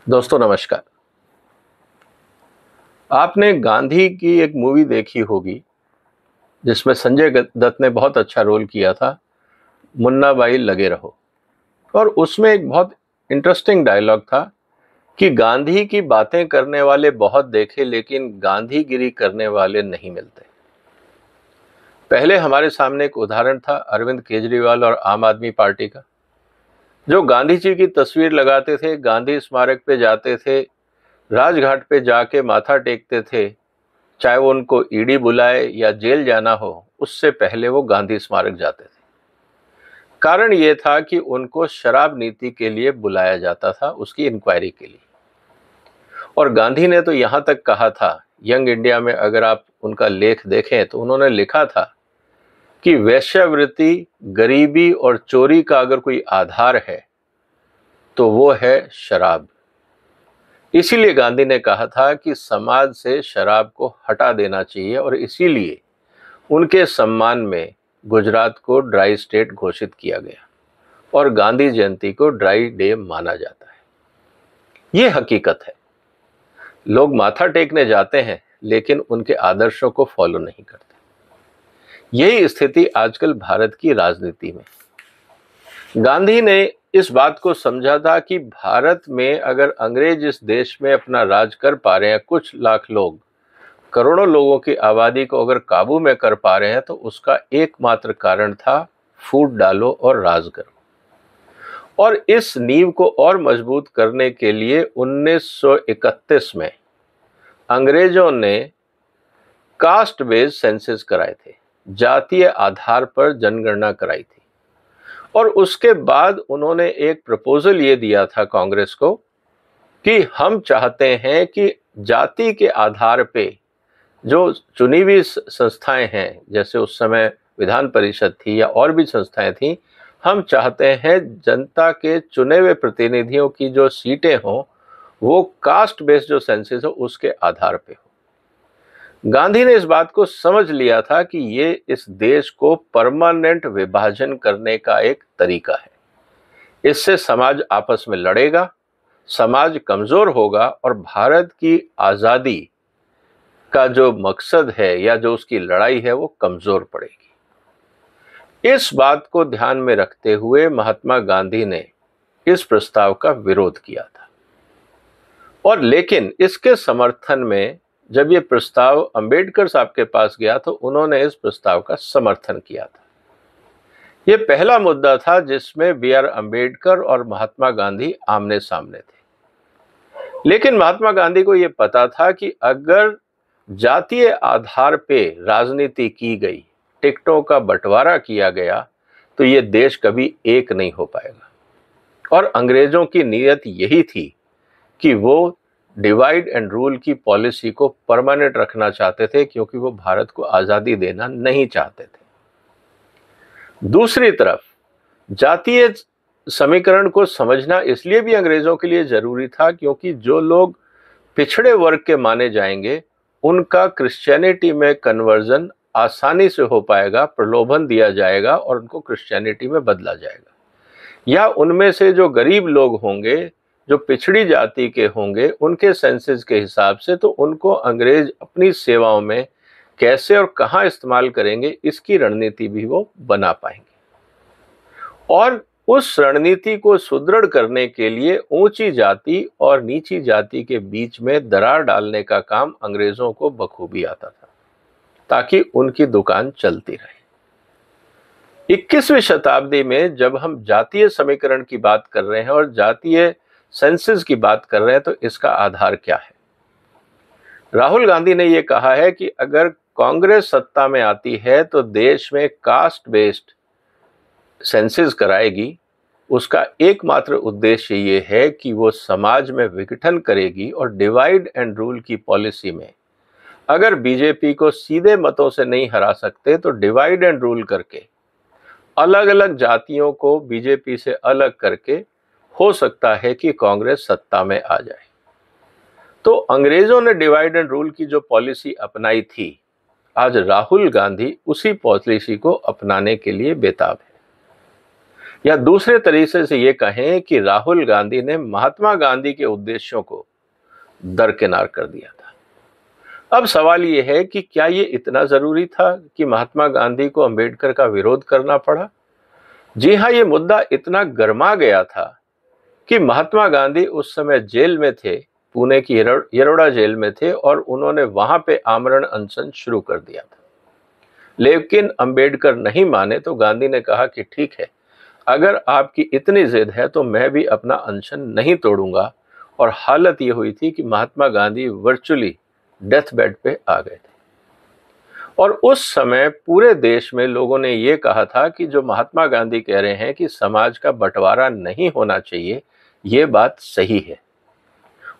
दोस्तों नमस्कार। आपने गांधी की एक मूवी देखी होगी जिसमें संजय दत्त ने बहुत अच्छा रोल किया था, मुन्ना भाई लगे रहो। और उसमें एक बहुत इंटरेस्टिंग डायलॉग था कि गांधी की बातें करने वाले बहुत देखे लेकिन गांधीगिरी करने वाले नहीं मिलते। पहले हमारे सामने एक उदाहरण था अरविंद केजरीवाल और आम आदमी पार्टी का, जो गांधी जी की तस्वीर लगाते थे, गांधी स्मारक पे जाते थे, राजघाट पे जाके माथा टेकते थे, चाहे वो उनको ईडी बुलाए या जेल जाना हो, उससे पहले वो गांधी स्मारक जाते थे। कारण ये था कि उनको शराब नीति के लिए बुलाया जाता था, उसकी इंक्वायरी के लिए। और गांधी ने तो यहाँ तक कहा था, यंग इंडिया में अगर आप उनका लेख देखें तो उन्होंने लिखा था कि वेश्यावृत्ति, गरीबी और चोरी का अगर कोई आधार है तो वो है शराब। इसीलिए गांधी ने कहा था कि समाज से शराब को हटा देना चाहिए और इसीलिए उनके सम्मान में गुजरात को ड्राई स्टेट घोषित किया गया और गांधी जयंती को ड्राई डे माना जाता है। ये हकीकत है। लोग माथा टेकने जाते हैं लेकिन उनके आदर्शों को फॉलो नहीं करते। यही स्थिति आजकल भारत की राजनीति में। गांधी ने इस बात को समझा था कि भारत में अगर अंग्रेज इस देश में अपना राज कर पा रहे हैं, कुछ लाख लोग, करोड़ों लोगों की आबादी को अगर काबू में कर पा रहे हैं, तो उसका एकमात्र कारण था फूट डालो और राज करो। और इस नींव को और मजबूत करने के लिए 1931 में अंग्रेजों ने कास्ट बेस्ड सेंसस कराए थे, जातीय आधार पर जनगणना कराई थी। और उसके बाद उन्होंने एक प्रपोजल ये दिया था कांग्रेस को कि हम चाहते हैं कि जाति के आधार पे जो चुनी हुई संस्थाएं हैं, जैसे उस समय विधान परिषद थी या और भी संस्थाएं थी, हम चाहते हैं जनता के चुने हुए प्रतिनिधियों की जो सीटें हों वो कास्ट बेस्ड जो सेंसस हो उसके आधार पे हो। गांधी ने इस बात को समझ लिया था कि ये इस देश को परमानेंट विभाजन करने का एक तरीका है। इससे समाज आपस में लड़ेगा, समाज कमजोर होगा और भारत की आजादी का जो मकसद है या जो उसकी लड़ाई है वो कमजोर पड़ेगी। इस बात को ध्यान में रखते हुए महात्मा गांधी ने इस प्रस्ताव का विरोध किया था। और लेकिन इसके समर्थन में जब ये प्रस्ताव अंबेडकर साहब के पास गया तो उन्होंने इस प्रस्ताव का समर्थन किया था। ये पहला मुद्दा था जिसमें बी आर अंबेडकर और महात्मा गांधी आमने सामने थे। लेकिन महात्मा गांधी को ये पता था कि अगर जातीय आधार पे राजनीति की गई, टिकटों का बंटवारा किया गया, तो ये देश कभी एक नहीं हो पाएगा। और अंग्रेजों की नीयत यही थी कि वो डिवाइड एंड रूल की पॉलिसी को परमानेंट रखना चाहते थे, क्योंकि वो भारत को आजादी देना नहीं चाहते थे। दूसरी तरफ जातीय समीकरण को समझना इसलिए भी अंग्रेजों के लिए जरूरी था क्योंकि जो लोग पिछड़े वर्ग के माने जाएंगे उनका क्रिश्चियनिटी में कन्वर्जन आसानी से हो पाएगा, प्रलोभन दिया जाएगा और उनको क्रिश्चियनिटी में बदला जाएगा। या उनमें से जो गरीब लोग होंगे, जो पिछड़ी जाति के होंगे, उनके सेंसस के हिसाब से तो उनको अंग्रेज अपनी सेवाओं में कैसे और कहां इस्तेमाल करेंगे इसकी रणनीति भी वो बना पाएंगे। और उस रणनीति को सुदृढ़ करने के लिए ऊंची जाति और नीची जाति के बीच में दरार डालने का काम अंग्रेजों को बखूबी आता था, ताकि उनकी दुकान चलती रहे। 21वीं शताब्दी में जब हम जातीय समीकरण की बात कर रहे हैं और जातीय सेंसस की बात कर रहे हैं तो इसका आधार क्या है? राहुल गांधी ने यह कहा है कि अगर कांग्रेस सत्ता में आती है तो देश में कास्ट बेस्ड सेंसस कराएगी। उसका एकमात्र उद्देश्य ये है कि वो समाज में विघटन करेगी और डिवाइड एंड रूल की पॉलिसी में अगर बीजेपी को सीधे मतों से नहीं हरा सकते तो डिवाइड एंड रूल करके अलग अलग जातियों को बीजेपी से अलग करके हो सकता है कि कांग्रेस सत्ता में आ जाए। तो अंग्रेजों ने डिवाइड एंड रूल की जो पॉलिसी अपनाई थी, आज राहुल गांधी उसी पॉलिसी को अपनाने के लिए बेताब है। या दूसरे तरीके से ये कहें कि राहुल गांधी ने महात्मा गांधी के उद्देश्यों को दरकिनार कर दिया था। अब सवाल ये है कि क्या ये इतना जरूरी था कि महात्मा गांधी को अंबेडकर का विरोध करना पड़ा? जी हाँ, ये मुद्दा इतना गर्मा गया था कि महात्मा गांधी उस समय जेल में थे, पुणे की यरोड़ा जेल में थे, और उन्होंने वहां पे आमरण अनशन शुरू कर दिया था। लेकिन अंबेडकर नहीं माने तो गांधी ने कहा कि ठीक है, अगर आपकी इतनी जिद है तो मैं भी अपना अनशन नहीं तोड़ूंगा। और हालत ये हुई थी कि Mahatma Gandhi virtually death bed पे आ गए थे। और उस समय पूरे देश में लोगों ने ये कहा था कि जो महात्मा गांधी कह रहे हैं कि समाज का बंटवारा नहीं होना चाहिए, ये बात सही है।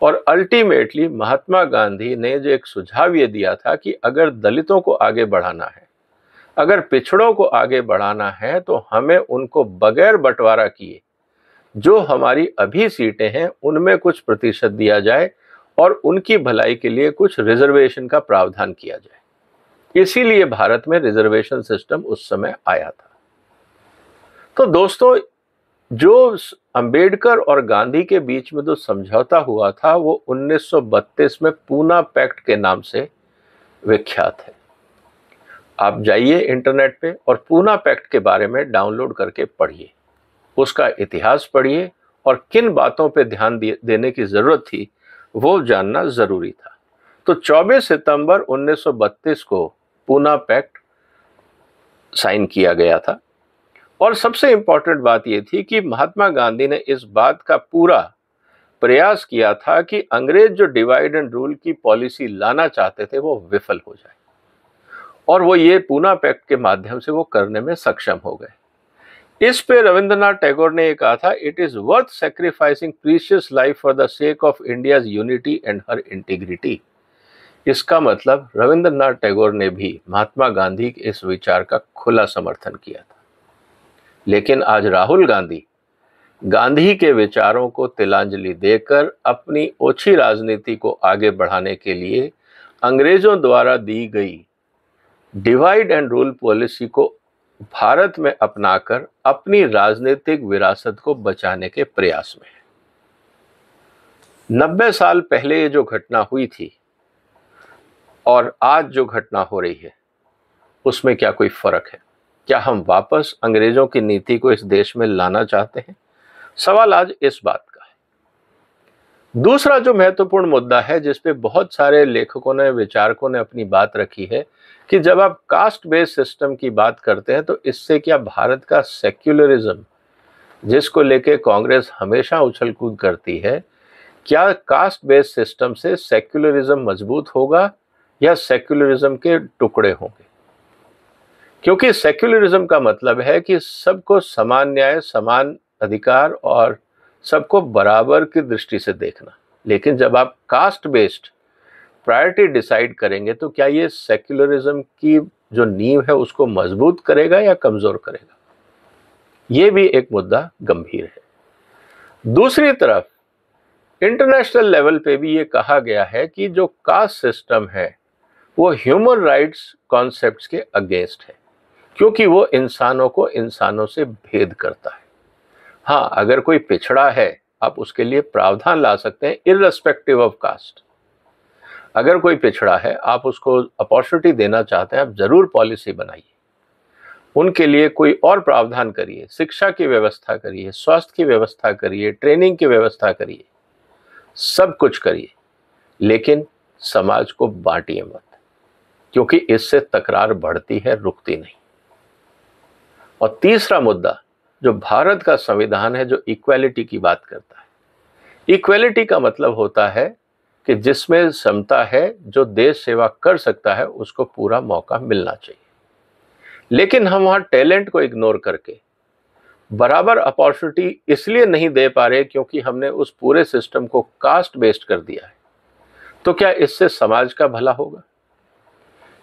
और अल्टीमेटली महात्मा गांधी ने जो एक सुझाव ये दिया था कि अगर दलितों को आगे बढ़ाना है, अगर पिछड़ों को आगे बढ़ाना है, तो हमें उनको बगैर बंटवारा किए जो हमारी अभी सीटें हैं उनमें कुछ प्रतिशत दिया जाए और उनकी भलाई के लिए कुछ रिजर्वेशन का प्रावधान किया जाए। इसीलिए भारत में रिजर्वेशन सिस्टम उस समय आया था। तो दोस्तों, जो अंबेडकर और गांधी के बीच में जो समझौता हुआ था वो 1932 में पूना पैक्ट के नाम से विख्यात है। आप जाइए इंटरनेट पे और पूना पैक्ट के बारे में डाउनलोड करके पढ़िए, उसका इतिहास पढ़िए और किन बातों पे ध्यान देने की जरूरत थी वो जानना जरूरी था। तो 24 सितंबर 1932 को पूना पैक्ट साइन किया गया था। और सबसे इंपॉर्टेंट बात यह थी कि महात्मा गांधी ने इस बात का पूरा प्रयास किया था कि अंग्रेज जो डिवाइड एंड रूल की पॉलिसी लाना चाहते थे वो विफल हो जाए, और वो ये पूना पैक्ट के माध्यम से वो करने में सक्षम हो गए। इस पे रविंद्रनाथ टैगोर ने कहा था, it is worth sacrificing precious life for the sake of India's unity and her integrity. इसका मतलब रविंद्रनाथ टैगोर ने भी महात्मा गांधी के इस विचार का खुला समर्थन किया था। लेकिन आज राहुल गांधी गांधी के विचारों को तिलांजलि देकर अपनी ओछी राजनीति को आगे बढ़ाने के लिए अंग्रेजों द्वारा दी गई डिवाइड एंड रूल पॉलिसी को भारत में अपनाकर अपनी राजनीतिक विरासत को बचाने के प्रयास में है। 90 साल पहले ये जो घटना हुई थी और आज जो घटना हो रही है उसमें क्या कोई फर्क है? क्या हम वापस अंग्रेजों की नीति को इस देश में लाना चाहते हैं? सवाल आज इस बात का है। दूसरा जो महत्वपूर्ण मुद्दा है जिस पे बहुत सारे लेखकों ने, विचारकों ने अपनी बात रखी है कि जब आप कास्ट बेस्ड सिस्टम की बात करते हैं तो इससे क्या भारत का सेक्युलरिज्म, जिसको लेके कांग्रेस हमेशा उछल कूद करती है, क्या कास्ट बेस्ड सिस्टम से सेक्युलरिज्म मजबूत होगा या सेक्युलरिज्म के टुकड़े होंगे? क्योंकि सेक्युलरिज्म का मतलब है कि सबको समान न्याय, समान अधिकार और सबको बराबर की दृष्टि से देखना। लेकिन जब आप कास्ट बेस्ड प्रायोरिटी डिसाइड करेंगे तो क्या ये सेक्युलरिज्म की जो नींव है उसको मजबूत करेगा या कमजोर करेगा? ये भी एक मुद्दा गंभीर है। दूसरी तरफ इंटरनेशनल लेवल पे भी ये कहा गया है कि जो कास्ट सिस्टम है वो ह्यूमन राइट्स कॉन्सेप्ट्स के अगेंस्ट है, क्योंकि वो इंसानों को इंसानों से भेद करता है। हाँ, अगर कोई पिछड़ा है आप उसके लिए प्रावधान ला सकते हैं इररिस्पेक्टिव ऑफ कास्ट। अगर कोई पिछड़ा है आप उसको अपॉर्चुनिटी देना चाहते हैं, आप जरूर पॉलिसी बनाइए, उनके लिए कोई और प्रावधान करिए, शिक्षा की व्यवस्था करिए, स्वास्थ्य की व्यवस्था करिए, ट्रेनिंग की व्यवस्था करिए, सब कुछ करिए, लेकिन समाज को बांटिए मत, क्योंकि इससे तकरार बढ़ती है, रुकती नहीं। और तीसरा मुद्दा जो भारत का संविधान है जो इक्वालिटी की बात करता है। इक्वालिटी का मतलब होता है कि जिसमें समता है, जो देश सेवा कर सकता है उसको पूरा मौका मिलना चाहिए। लेकिन हम वहाँ टैलेंट को इग्नोर करके बराबर अपॉर्चुनिटी इसलिए नहीं दे पा रहे क्योंकि हमने उस पूरे सिस्टम को कास्ट बेस्ड कर दिया है। तो क्या इससे समाज का भला होगा?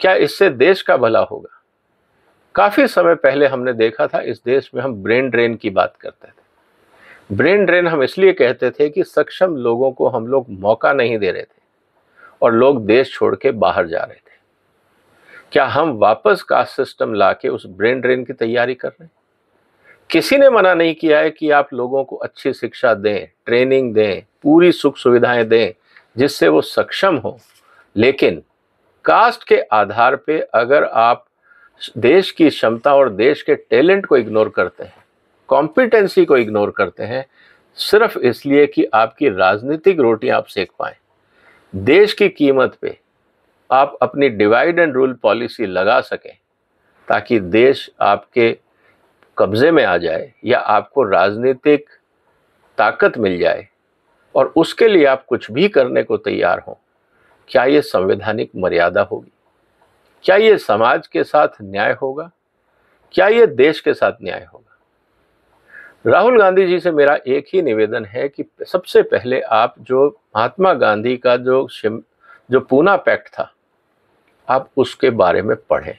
क्या इससे देश का भला होगा? काफी समय पहले हमने देखा था इस देश में हम ब्रेन ड्रेन की बात करते थे। ब्रेन ड्रेन हम इसलिए कहते थे कि सक्षम लोगों को हम लोग मौका नहीं दे रहे थे और लोग देश छोड़ के बाहर जा रहे थे। क्या हम वापस कास्ट सिस्टम लाके उस ब्रेन ड्रेन की तैयारी कर रहे हैं? किसी ने मना नहीं किया है कि आप लोगों को अच्छी शिक्षा दें, ट्रेनिंग दें, पूरी सुख सुविधाएं दें जिससे वो सक्षम हो। लेकिन कास्ट के आधार पे अगर आप देश की क्षमता और देश के टैलेंट को इग्नोर करते हैं, कॉम्पिटेंसी को इग्नोर करते हैं, सिर्फ इसलिए कि आपकी राजनीतिक रोटी आप सेक पाएं, देश की कीमत पे आप अपनी डिवाइड एंड रूल पॉलिसी लगा सकें ताकि देश आपके कब्जे में आ जाए या आपको राजनीतिक ताकत मिल जाए और उसके लिए आप कुछ भी करने को तैयार हों, क्या ये संवैधानिक मर्यादा होगी? क्या ये समाज के साथ न्याय होगा? क्या ये देश के साथ न्याय होगा? राहुल गांधी जी से मेरा एक ही निवेदन है कि सबसे पहले आप जो महात्मा गांधी का जो पूना पैक्ट था, आप उसके बारे में पढ़ें।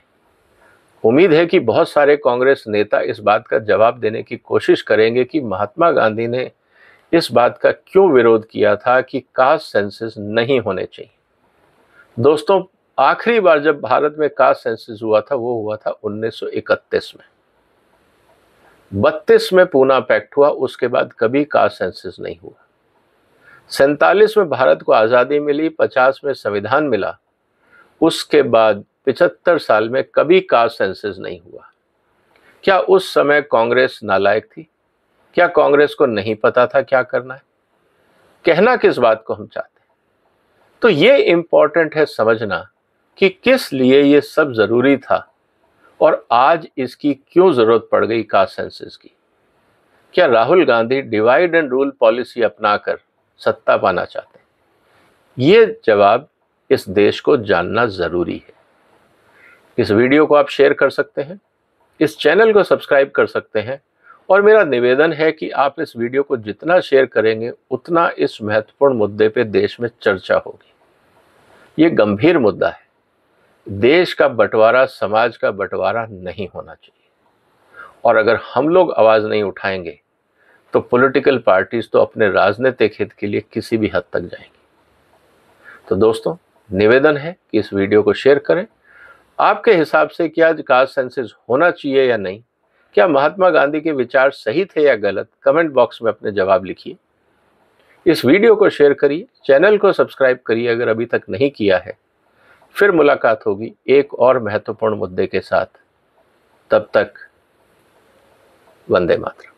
उम्मीद है कि बहुत सारे कांग्रेस नेता इस बात का जवाब देने की कोशिश करेंगे कि महात्मा गांधी ने इस बात का क्यों विरोध किया था कि कास्ट सेंसस नहीं होने चाहिए। दोस्तों, आखिरी बार जब भारत में कास्ट सेंसस हुआ था वो हुआ था 1931 में। 32 में पूना पैक्ट हुआ, उसके बाद कभी कास्ट सेंसस नहीं हुआ। 47 में भारत को आज़ादी मिली, 50 में संविधान मिला, उसके बाद 75 साल में कभी कास्ट सेंसस नहीं हुआ। क्या उस समय कांग्रेस नालायक थी? क्या कांग्रेस को नहीं पता था क्या करना है? कहना किस बात को हम चाहते हैं? तो ये इंपॉर्टेंट है समझना कि किस लिए ये सब जरूरी था और आज इसकी क्यों जरूरत पड़ गई कास्ट सेंसस की। क्या Rahul Gandhi divide and rule policy अपनाकर सत्ता पाना चाहते हैं? ये जवाब इस देश को जानना जरूरी है। इस वीडियो को आप शेयर कर सकते हैं, इस चैनल को सब्सक्राइब कर सकते हैं और मेरा निवेदन है कि आप इस वीडियो को जितना शेयर करेंगे उतना इस महत्वपूर्ण मुद्दे पे देश में चर्चा होगी। ये गंभीर मुद्दा है। देश का बंटवारा, समाज का बंटवारा नहीं होना चाहिए और अगर हम लोग आवाज़ नहीं उठाएंगे तो पॉलिटिकल पार्टीज तो अपने राजनीतिक हित के लिए किसी भी हद तक जाएंगी। तो दोस्तों, निवेदन है कि इस वीडियो को शेयर करें। आपके हिसाब से क्या कास्ट सेंसस होना चाहिए या नहीं? क्या महात्मा गांधी के विचार सही थे या गलत? कमेंट बॉक्स में अपने जवाब लिखिए। इस वीडियो को शेयर करिए, चैनल को सब्सक्राइब करिए अगर अभी तक नहीं किया है। फिर मुलाकात होगी एक और महत्वपूर्ण मुद्दे के साथ। तब तक वंदे मातरम।